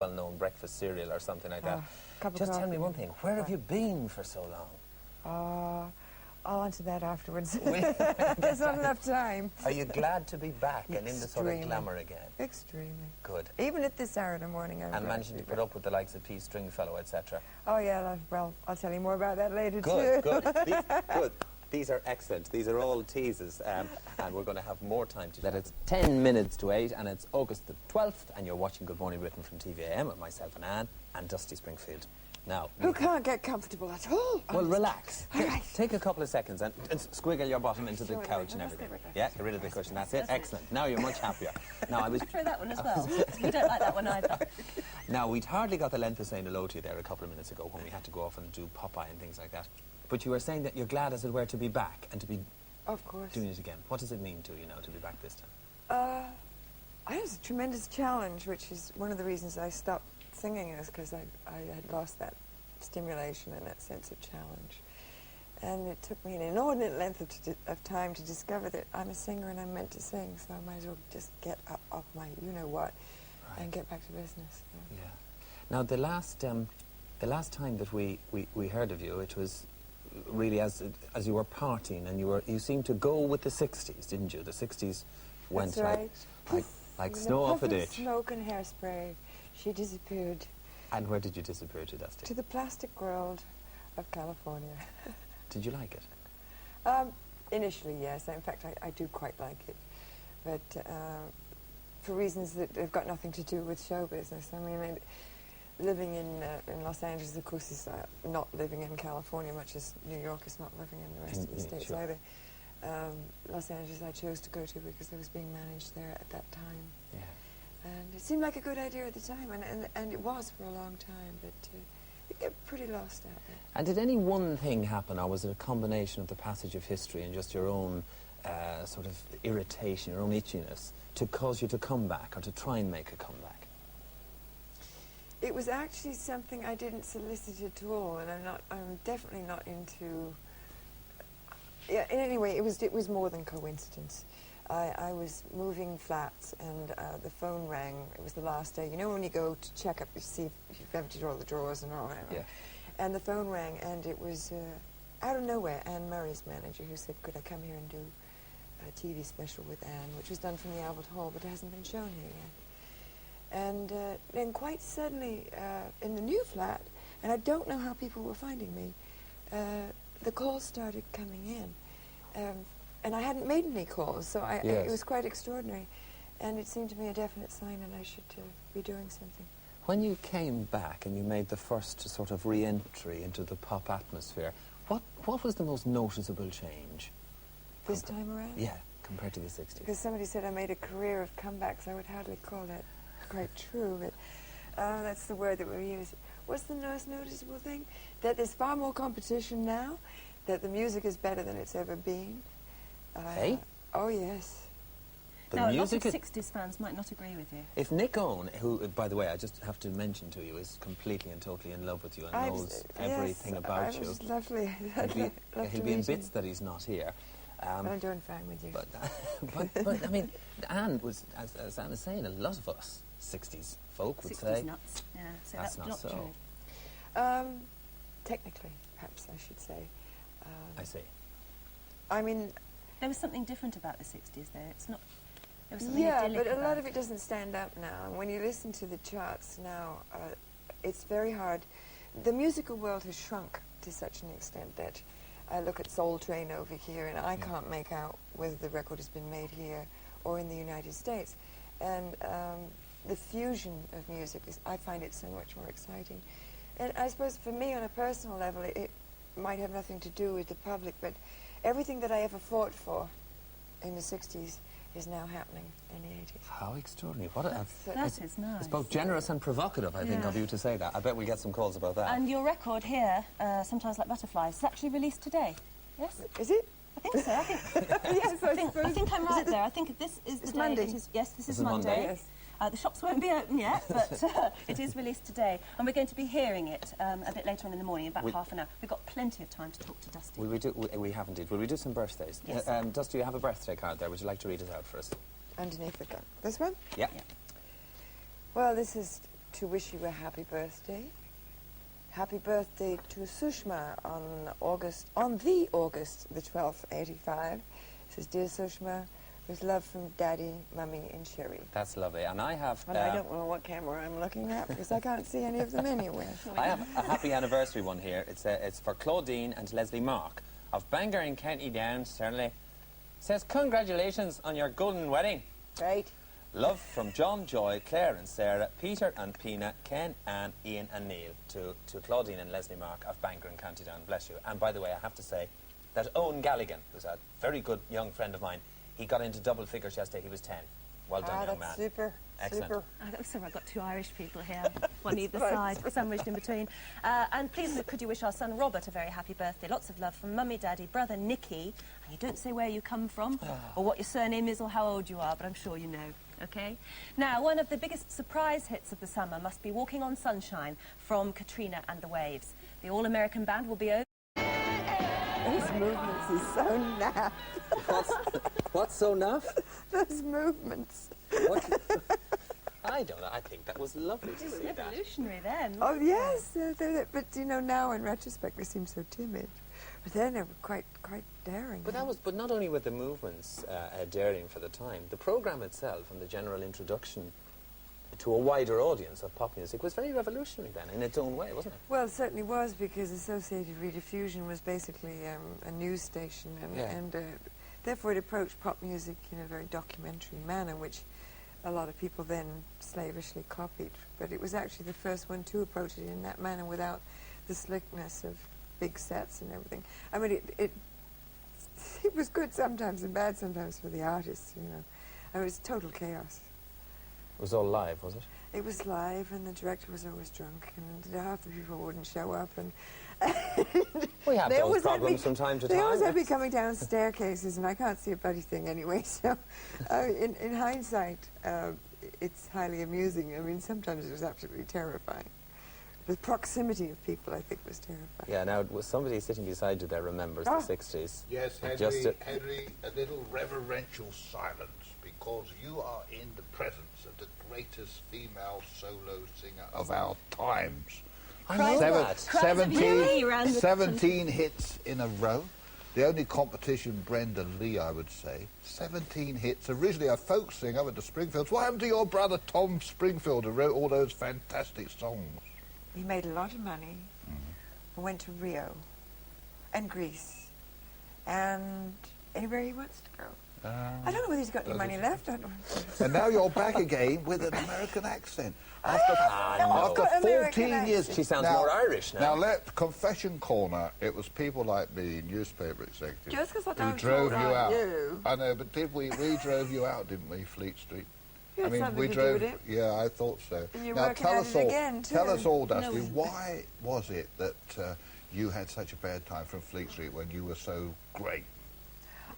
well-known breakfast cereal or something like that. Just tell me one thing, where have you been for so long? I'll answer that afterwards. There's not enough time. Are you glad to be back and in the sort of glamour again? Extremely. Good. Even at this hour in the morning. And managing to put up with the likes of P. Stringfellow, etc. Oh, yeah, well, I'll tell you more about that later, too. Good. Good. These are excellent. These are all teases, and we're going to have more time to... That it's 10 minutes to 8, and it's August the 12th, and you're watching Good Morning Britain from TVAM with myself and Anne and Dusty Springfield. Now... Who can't get comfortable at all? Well, relax. All right. Take a couple of seconds and squiggle your bottom into the couch and everything. Yeah, get rid of the cushion. That's it. Excellent. Now you're much happier. Now I was... Try that one as well. You don't like that one either. Now, we'd hardly got the length of saying hello to you there a couple of minutes ago when we had to go off and do Popeye and things like that. But you were saying that you're glad, as it were, to be back and to be of course doing it again. What does it mean to you now to be back this time? I think it's a tremendous challenge, which is one of the reasons I stopped singing, is because I had lost that stimulation and that sense of challenge. And it took me an inordinate length of time to discover that I'm a singer and I'm meant to sing, so I might as well just get up off my you-know-what and get back to business. Yeah. Now, the last time that we heard of you, it was really as you were partying, and you seemed to go with the 60s, didn't you? The 60s went like snow off a ditch. Smoke and hairspray. She disappeared. And where did you disappear to, Dusty? To the plastic world of California. Did you like it? Initially, yes. In fact, I do quite like it. But for reasons that have got nothing to do with show business. I mean, living in Los Angeles, of course, is not living in California, much as New York is not living in the rest of the States sure. either. Los Angeles I chose to go to because I was being managed there at that time. Yeah. And it seemed like a good idea at the time, and it was for a long time, but you get pretty lost out there. And did any one thing happen, or was it a combination of the passage of history and just your own sort of irritation, your own itchiness, to cause you to come back, or to try and make a comeback? It was actually something I didn't solicit at all, and I'm definitely not into... Yeah, in any way, it was more than coincidence. I was moving flats, and the phone rang. It was the last day. You know when you go to check up, you see if you've emptied all the drawers and all that. Yeah. And the phone rang, and it was out of nowhere, Anne Murray's manager, who said, could I come here and do a TV special with Anne, which was done from the Albert Hall, but it hasn't been shown here yet. And then quite suddenly, in the new flat, and I don't know how people were finding me, the calls started coming in. And I hadn't made any calls, so it was quite extraordinary. And it seemed to me a definite sign that I should be doing something. When you came back and you made the first sort of re-entry into the pop atmosphere, what was the most noticeable change? This time around? Yeah, compared to the 60s. Because somebody said I made a career of comebacks. I would hardly call that quite true, but that's the word that we use. What's the most noticeable thing? That there's far more competition now, that the music is better than it's ever been. Hey? Oh, yes. Now, a lot of 60s fans might not agree with you. If Nick Owen, who, by the way, I just have to mention to you, is completely and totally in love with you and knows everything about you. Yes, lovely. He'll be in bits that he's not here. I'm doing fine with you. But I mean, Anne was, as Anne is saying, a lot of us 60s folk would 60s say. nuts. Yeah, so that's not so. True. Technically, perhaps I should say. I see. I mean... There was something different about the 60s there. It's not... There was something yeah, idyllic but a lot of it it doesn't stand up now. And when you listen to the charts now, it's very hard. The musical world has shrunk to such an extent that I look at Soul Train over here and I can't make out whether the record has been made here or in the United States. And the fusion of music, I find it so much more exciting. And I suppose for me on a personal level, it might have nothing to do with the public, but everything that I ever fought for in the 60s is now happening in the 80s. How extraordinary. That is nice. It's both generous and provocative, I think, of you to say that. I bet we'll get some calls about that. And your record here, Sometimes Like Butterflies, is actually released today. Yes? Is it? I think so. Yes, I think I'm right there. I think this is the day. Monday. Yes, this is Monday. Yes. The shops won't be open yet, but it is released today. And we're going to be hearing it a bit later on in the morning, about half an hour. We've got plenty of time to talk to Dusty. We have indeed. Will we do some birthdays? Yes. Dusty, you have a birthday card there. Would you like to read it out for us? Underneath the gun. This one? Yeah. Well, this is to wish you a happy birthday. Happy birthday to Sushma on the August the 12th, 85. It says, Dear Sushma, with love from Daddy, Mummy, and Sherry. That's lovely. And I have... And I don't know what camera I'm looking at because I can't see any of them anywhere. I have a happy anniversary one here. It's for Claudine and Leslie Mark of Bangor in County Down, Stirling. Says, congratulations on your golden wedding. Right. Love from John, Joy, Claire and Sarah, Peter and Pina, Ken, Anne, Ian and Neil to Claudine and Leslie Mark of Bangor in County Down. Bless you. And by the way, I have to say that Owen Galligan, who's a very good young friend of mine, he got into double figures yesterday. He was 10. Well done, young man. That's super. Excellent. Super. So I've got two Irish people here, one either side, sandwiched in between. And please, could you wish our son Robert a very happy birthday? Lots of love from Mummy, Daddy, brother Nicky. And you don't say where you come from, or what your surname is, or how old you are, but I'm sure you know. Okay? Now, one of the biggest surprise hits of the summer must be Walking on Sunshine from Katrina and the Waves. The All-American Band will be over. Those movements are so naff. What's so naff? Those movements. What? I don't know. I think that was lovely to see that. Revolutionary then. Oh, yes. But, you know, now in retrospect, they seem so timid. But then they were quite daring. But that was, but not only were the movements daring for the time, the programme itself and the general introduction to a wider audience of pop music was very revolutionary then, in its own way, wasn't it? Well, it certainly was, because Associated Rediffusion was basically a news station, and therefore it approached pop music in a very documentary manner, which a lot of people then slavishly copied. But it was actually the first one to approach it in that manner without the slickness of big sets and everything. I mean, it was good sometimes and bad sometimes for the artists, you know. I mean, it was total chaos. It was all live, was it? It was live, and the director was always drunk, and half the people wouldn't show up, and We have those problems from time to time. They always had me coming down staircases, and I can't see a bloody thing anyway, so in hindsight, it's highly amusing. I mean, sometimes it was absolutely terrifying. The proximity of people, I think, was terrifying. Yeah, now, was somebody sitting beside you there remembers the 60s? Yes, Henry, a little reverential silence, because you are in the presence of the greatest female solo singer of our times. I know that. 17 hits in a row. The only competition, Brenda Lee, I would say. 17 hits. Originally a folk singer with the Springfields. What happened to your brother Tom Springfield, who wrote all those fantastic songs? He made a lot of money, went to Rio and Greece, and anywhere he wants to go. I don't know whether he's got any money left. I don't know. And now you're back again with an American accent. After 14 years. She sounds more Irish now. Now, Confession Corner, it was people like me, newspaper executives, Just 'cause I who don't drove you talk like out. you. I know, but we drove you out, didn't we, Fleet Street? You had something to do with it. Yeah, I thought so. And you're now, working tell at us it all, again, too. tell us all, Dusty, why was it that you had such a bad time from Fleet Street when you were so great?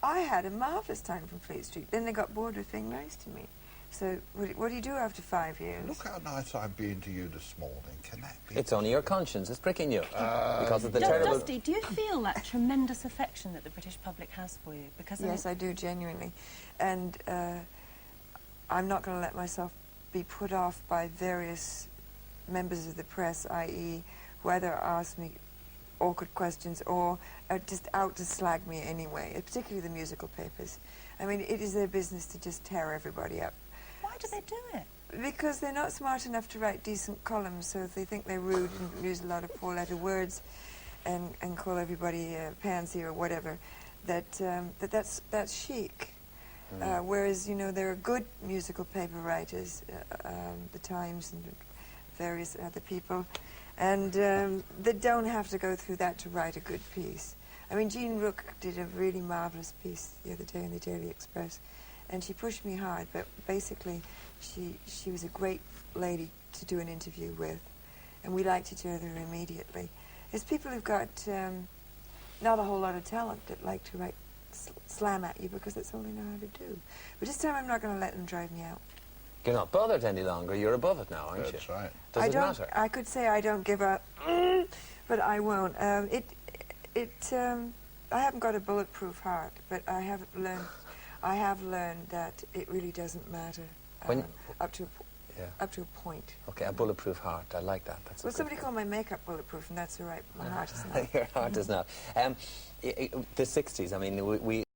I had a marvellous time from Fleet Street. Then they got bored with being nice to me. So what do you do after 5 years? Look how nice I'm being to you this morning. Can that be? It's only your conscience that's pricking you. Because of the terrible... Dusty, do you feel that tremendous affection that the British public has for you? Because Yes, I do, genuinely. And I'm not going to let myself be put off by various members of the press, i.e. who either ask me awkward questions or are just out to slag me anyway, particularly the musical papers. I mean, it is their business to just tear everybody up. Why do they do it? Because they're not smart enough to write decent columns, so if they think they're rude and use a lot of four-letter words and call everybody pansy or whatever, that's chic. Whereas, you know, there are good musical paper writers, the Times and various other people, and they don't have to go through that to write a good piece. I mean, Jean Rook did a really marvellous piece the other day in the Daily Express, and she pushed me hard, but basically she was a great lady to do an interview with, and we liked each other immediately. There's people who've got not a whole lot of talent that like to write slam at you because that's all they know how to do. But this time I'm not going to let them drive me out. You're not bothered any longer. You're above it now, aren't you? That's right. Does it matter? I could say I don't give up, but I won't. I haven't got a bulletproof heart, but I have learned that it really doesn't matter. When- Up to Yeah. up to a point. Okay, a bulletproof heart. I like that. That's a Well, good somebody thing. called my makeup bulletproof, and that's all right. My heart is not. Your heart is not. The 60s, I mean, we